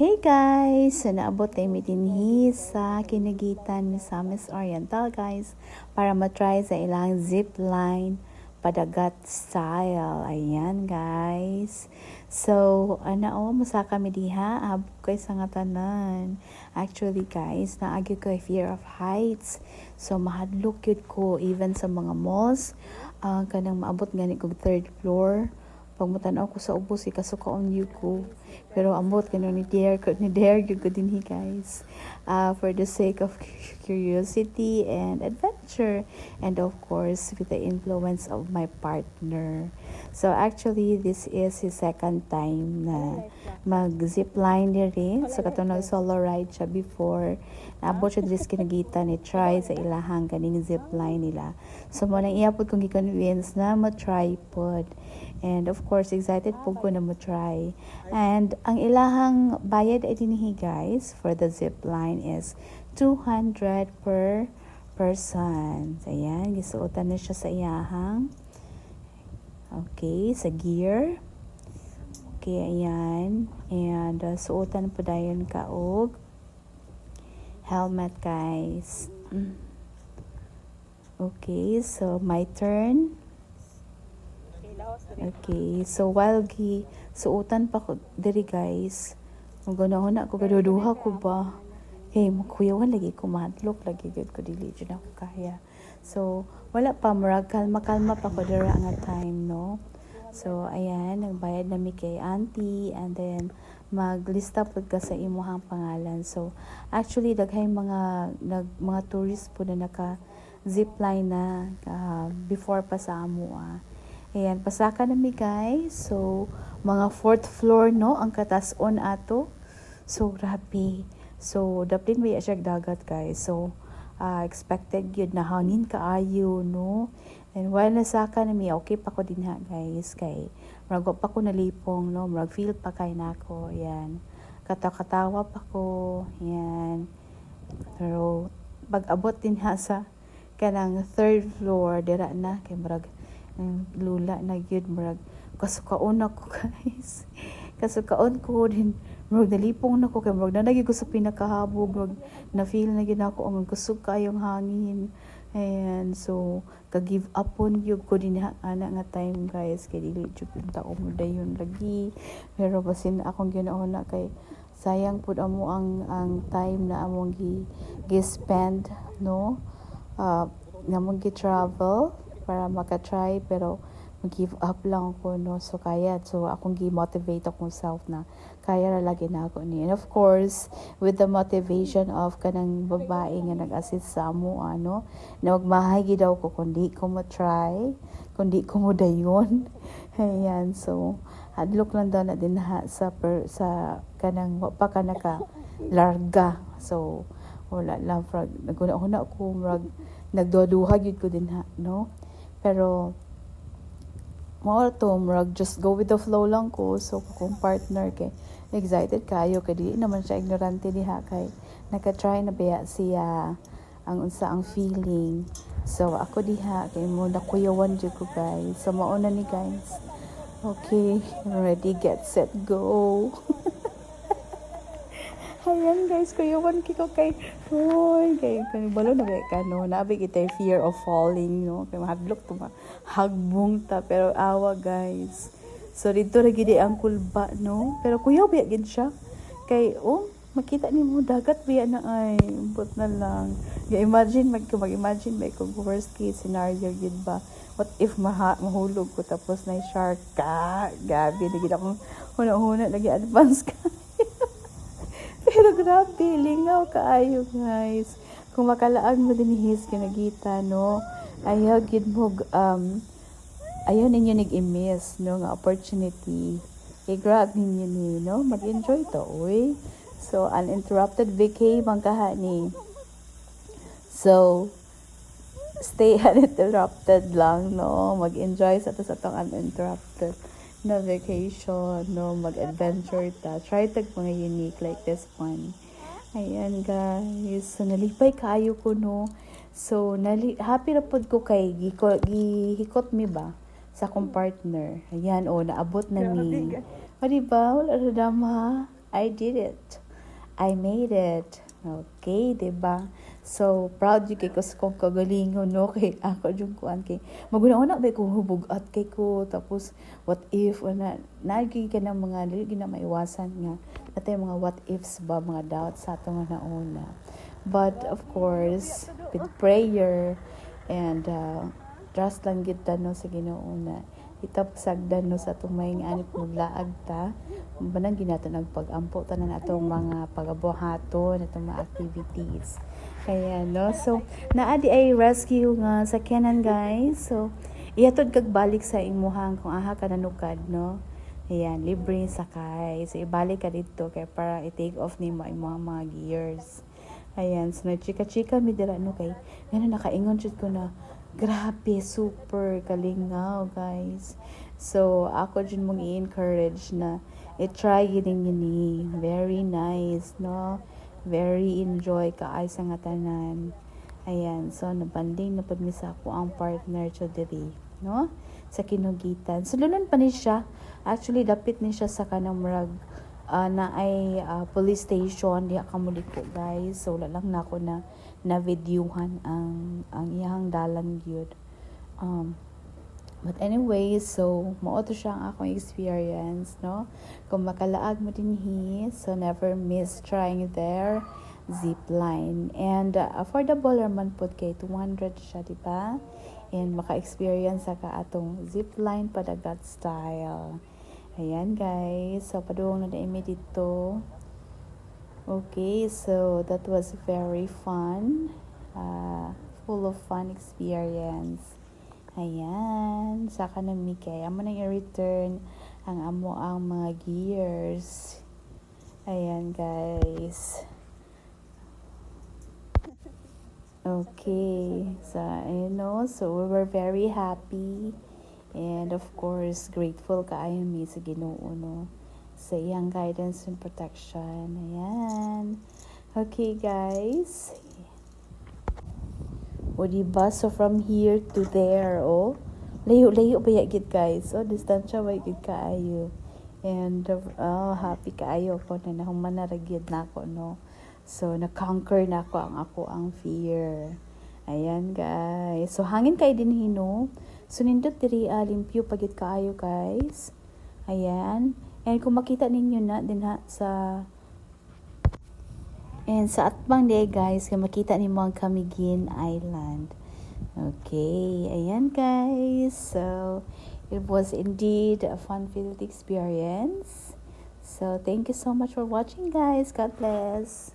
Hey guys! So naabot tayo dinhi sa kinagitan ni Samis Oriental guys para matry sa ilang zip line padagat style. Ayan guys. So, masa kami diha, abot kay sa nga tanan. Actually guys, naagi ko fear of heights. So, mahadlok yun ko even sa mga malls. Kanang maabot gani kog third floor. Pagmutanaw ko sa ubos ikasukaon yu ko, pero ambot kano ni dare gyud ko dinhi guys, for the sake of curiosity and adventure, and of course with the influence of my partner. So actually this is his second time na mag zipline diri, so katong nag solo ride siya before. Naabot siya diri sa kinagitan ni try sa ilahang kaning zipline nila, so mo nang iapod kong gi-convince na ma-try pod. And of course, excited po ko na mo-try. And ang ilahang bayad ay dinhi guys for the zip line is 200 per person. So, ayan, gisuotan na siya sa iyahang. Okay, sa gear. Okay, ayan. And suotan po dayon ka og helmet guys. Okay, so my turn. Okay, so while suotan pa ko diri guys, magunahon ako gaduduha ko ba, makuyawan lagi ko, madlok lagi gud ko, dili jud ako kaya. So wala pa, murag kalma pa ko dira nga time, no. So ayan, nagbayad na mi kay auntie, and then maglista pud ka sa imuhang pangalan. So actually daghay mga tourist po na naka zipline na before pa sa amo. Ayan, pasaka na mi guys. So, mga 4th floor, no, ang katas-on ato. So, grabe. So, daplin may siya dagat guys. So, expected yun na hangin kaayo, no. And while nasaka na mi, okay pa ko din ha guys. Kay, marag pa ko nalipong, no. Marag feel pa kay nako. Ayan. Katawa pa ko. Ayan. Pero, pag-abot din ha sa kanang 3rd floor, dira na. Kay marag, lula na gyud, murag kasukaon ako guys. Kasukaon ko din, murag nalipong na ko, kay murag nanagi ko sa pinakahabog, murag na feel na gyud ako ang kusog kayong hangin. Ayan, so ka-give up on gyud ko din ana nga time guys, kay dili jud pinta ko mo dayon lagi. Pero basin akong ginauna kay sayang pud amo ang time na among gi-spend, no, namong gi-travel para maka-try, pero mag-give up lang ako, no. So akong gi-motivate akong self na kaya ra lagi na ako ni. And of course, with the motivation of kanang babae nga nag-assist sa amo, ano, na magmahay daw ko kundi ko mo-try, kundi ko mo dayon. Ayan, so hadlok lang daw na din sa kanang pa ka naka larga. So wala lang, naguna-una ko, nagduha gyud ko din no. Pero murag just go with the flow lang ko. So kung partner kay excited kayo, kay di naman siya ignorante diha, kay naka-try na baya siya ang unsa ang feeling. So ako diha kay mo nakuyawan jud ko guys. So mauna ni guys. Okay, ready, get, set, go. Ayan guys, kuyawan kiko kay balo na kay no, nabi kita fear of falling, no, kay mahadlok to hagbong ta, pero awa guys. So dito ra gid ang kulba, no, pero kuyaw biya gid siya kay makita nimo dagat biya na, ay but na lang. Mag-imagine ba kung worst case scenario gid ba, what if mahulog ko tapos na shark ka, gabi na gid akong huna lagi advance ka. Pero grabe, lingaw kaayo guys. Kung makalaag mo din his kinagita, no, ayaw gid mo ayaw ninyo nag-imiss, no, nga opportunity. I-grab ninyo ni, no, mag-enjoy to, uy. So uninterrupted vacay man kaha ni. So stay uninterrupted lang, no, mag-enjoy sa tong uninterrupted na vacation, no, mag-adventure ta. Try tag mga unique like this one. Ayan guys, so nalipay kaayo ko, no. So happy ra pud ko kay gihikot mi ba sa akong partner. Ayan, naabot na mi. O diba, wala ra dama. I did it. I made it. Okay, diba? So, proud yung kay ko sa kong kagalingon, no? Kay ako yung kuan kay, maguna-una ba ko hubugat kay ko, tapos, what if, nagiging ka ng mga, dili na maiwasan nga, natay mga what ifs ba, mga doubts sa atong nauna. But, of course, with prayer, and trust lang kita, no, sa Ginoona. Itapsagdan no sa tumayng anit muglaag ta banang ginaton ang pag-ampo tanan atong mga pagabuhaton atong mga activities kaya no so naa di ay rescue nga sa Kenan guys so ihatod kag balik sa imuhang kung aha ka nanukad no ayan libre sakay so ibalik ka dito kay para i-take off nimo imong mga gears ayan so nagchika-chika mi dira no kay ngano nakaingon jud ko na grabe, super kalingaw, guys. So, ako dyan mong i-encourage na i-try yun yun. Very nice, no? Very enjoy ka ay sa nga tanan. Ayan, so, nabanding na mi sa ako ang partner siya diri, no? Sa Kinugitan. So, lunan pa ni siya. Actually, dapit ni siya sa kanang murag na ay police station diha kamuli ko guys so wala lang nako na videohan ang iyang dalan gyud but anyway so mao to siya ang akong experience no kung makalaag mo dinhi so never miss trying there zip line and affordable man pud kay 200 siya di ba and maka-experience ka atong zip line padagat style. Ayan guys, so padung na daimi dito. Okay, so that was very fun. Full of fun experience. Ayan, saka na Mikay. Amo nang i-return ang amo ang mga gears. Ayan guys. Okay, so so we were very happy. And of course, grateful kaayo mi sa Ginoo no sa iyang guidance and protection. Ayan. Okay, guys. O diba? So from here to there, oh. Layo-layo ba yagid, guys? Oh, distansya ba yagid kaayo. And happy kaayo ko na nahuman na ragid na ako, no. So na-conquer na ako ang fear. Ayan, guys. So hangin kay din hino. So, nindot diri limpyo pagit kaayo guys. Ayan. And kung makita ninyo na din ha sa atbang day guys, kung makita nimo ang Camiguin Island. Okay. Ayan guys. So, it was indeed a fun-filled experience. So, thank you so much for watching guys. God bless.